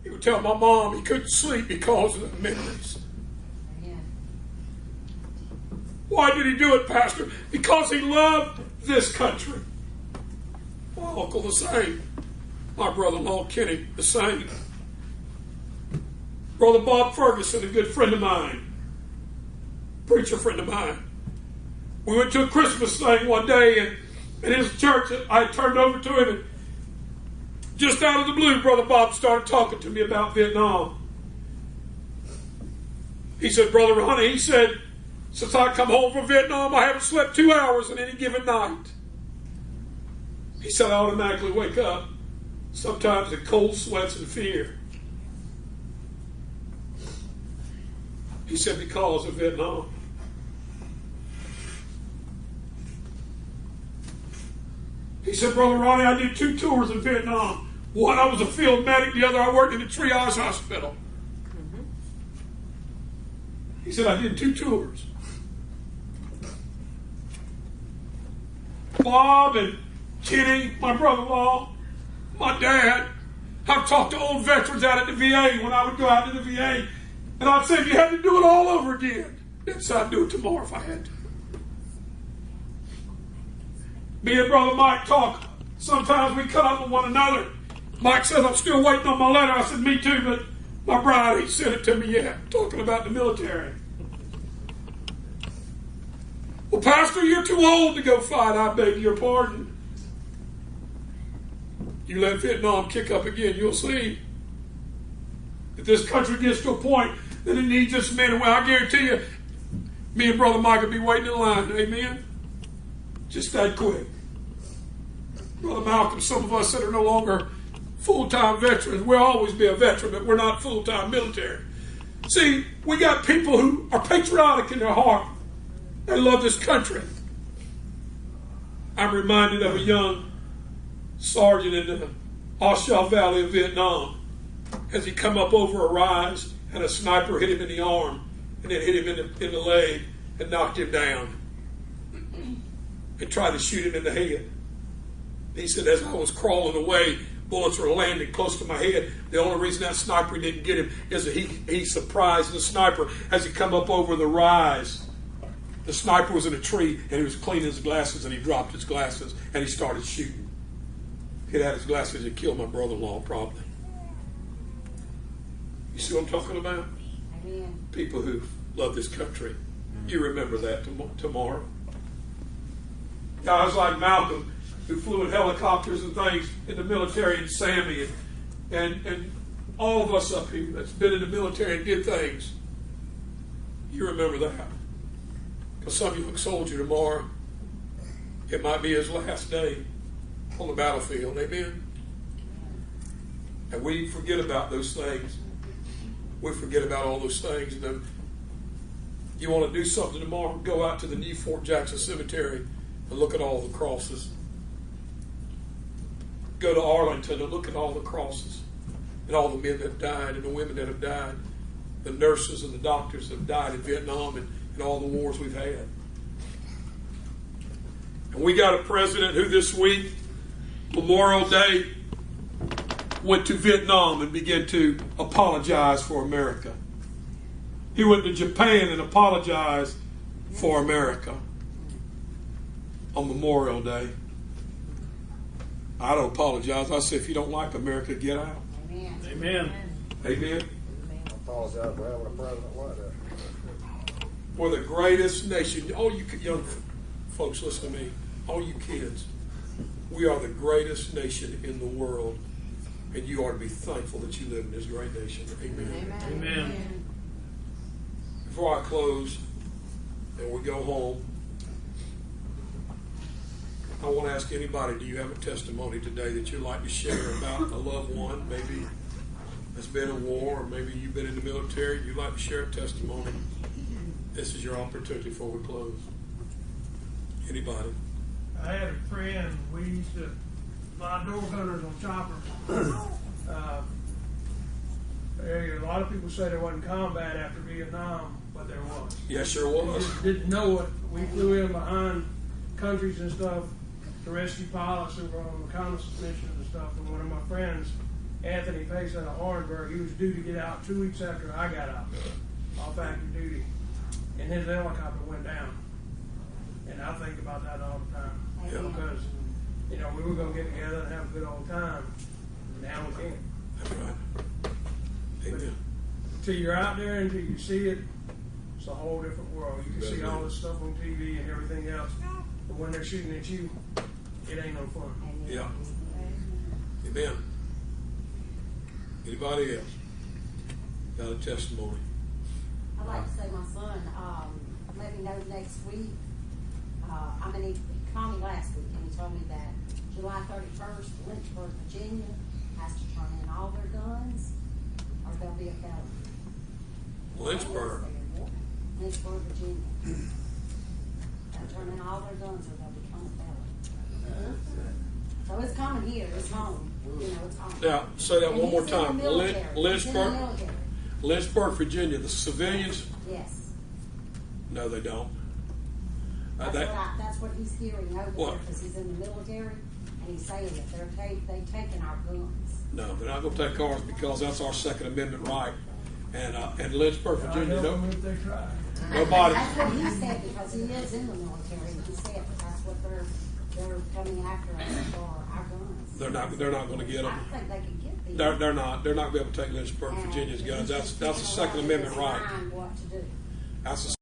He would tell my mom he couldn't sleep because of the memories. Why did he do it, Pastor? Because he loved this country. My uncle the same. My brother-in-law Kenny the same. Brother Bob Ferguson, a good friend of mine. Preacher friend of mine. We went to a Christmas thing one day, and in his church, I turned over to him, and just out of the blue, Brother Bob started talking to me about Vietnam. He said, Brother Ronnie, he said, since I come home from Vietnam, I haven't slept 2 hours in any given night. He said, I automatically wake up, sometimes in cold sweats and fear. He said, because of Vietnam. He said, Brother Ronnie, I did 2 tours in Vietnam. One, I was a field medic. The other, I worked in a triage hospital. He said, I did 2 tours. Bob and Kenny, my brother-in-law, my dad. I've talked to old veterans out at the VA when I would go out to the VA. And I'd say, if you had to do it all over again, yes, I'd do it tomorrow if I had to. Me and Brother Mike talk. Sometimes we cut up with one another. Mike says, I'm still waiting on my letter. I said, me too, but my bride ain't sent it to me yet. Talking about the military. Well, Pastor, you're too old to go fight. I beg your pardon. You let Vietnam kick up again, you'll see. If this country gets to a point that it needs this men and women, I guarantee you, me and Brother Mike will be waiting in line. Amen? Just that quick. Brother Malcolm, some of us that are no longer full-time veterans, we'll always be a veteran, but we're not full-time military. See, we got people who are patriotic in their heart. They love this country. I'm reminded of a young sergeant in the Oshawa Valley of Vietnam as he come up over a rise and a sniper hit him in the arm and then hit him in the leg and knocked him down and tried to shoot him in the head. He said, as I was crawling away, bullets were landing close to my head. The only reason that sniper didn't get him is that he surprised the sniper as he come up over the rise. The sniper was in a tree and he was cleaning his glasses and he dropped his glasses and he started shooting. If he'd had his glasses, he'd killed my brother-in-law probably. You see what I'm talking about? Amen. People who love this country. You remember that tomorrow. Guys like Malcolm who flew in helicopters and things in the military, and Sammy and all of us up here that's been in the military and did things. You remember that. Because some young soldier tomorrow, it might be his last day on the battlefield. Amen? And we forget about those things. We forget about all those things. And then you want to do something tomorrow, go out to the new Fort Jackson Cemetery and look at all the crosses. Go to Arlington and look at all the crosses and all the men that have died and the women that have died, the nurses and the doctors that have died in Vietnam and all the wars we've had. And we got a president who this week, Memorial Day, went to Vietnam and began to apologize for America. He went to Japan and apologized for America on Memorial Day. I don't apologize. I say, if you don't like America, get out. Amen. Amen. Amen. I apologize for having a president like that. We're the greatest nation. All you young folks, listen to me. All you kids, we are the greatest nation in the world. And you ought to be thankful that you live in this great nation. Amen. Amen. Before I close and we go home, I want to ask anybody, do you have a testimony today that you'd like to share about a loved one, maybe that's been in war, or maybe you've been in the military, you'd like to share a testimony? This is your opportunity before we close. Anybody? I had a friend, we used to fly door hunters on choppers. A lot of people say there wasn't combat after Vietnam, but there was. Yes, sure We was. just didn't know it. We flew in behind countries and stuff to rescue pilots who were on reconnaissance missions and stuff. And one of my friends Anthony Pace out of Orangeburg. He was due to get out 2 weeks after I got out off active duty, and his helicopter went down. And I think about that all the time Yeah. because we were gonna get together and have a good old time. Now we can't. That's right. Amen. Until you're out there, until you see it, it's a whole different world. You can see all this stuff on TV and everything else, but when they're shooting at you, it ain't no fun. Yeah. Amen. Anybody else got a testimony? I'd like to say my son, let me know next week. He called me last week and he told me that July 31st, Lynchburg, Virginia has to turn in all their guns or there'll be a felony. Lynchburg. Lynchburg, Virginia. They'll turn in all their guns or they'll become a felony. So it's coming here, it's home. It's home. Now, say that And one more he's in the time. military. He's in the Lynchburg, military. Lynchburg, Virginia. The civilians? Yes. No, they don't. That's what he's hearing over What? there because he's in the military and he's saying that they've taken our guns. No, they're not going to take ours because that's our Second Amendment right. And Lynchburg, Virginia, I know no, if they try. nobody. That's what he said because he is in the military. He said that's what they're coming after us for our guns. They're not going to get I them. don't think they can get these. They're not going to be able to take Lynchburg, And Virginia's guns. he's That's a just Second giving Amendment us right. what to do. That's a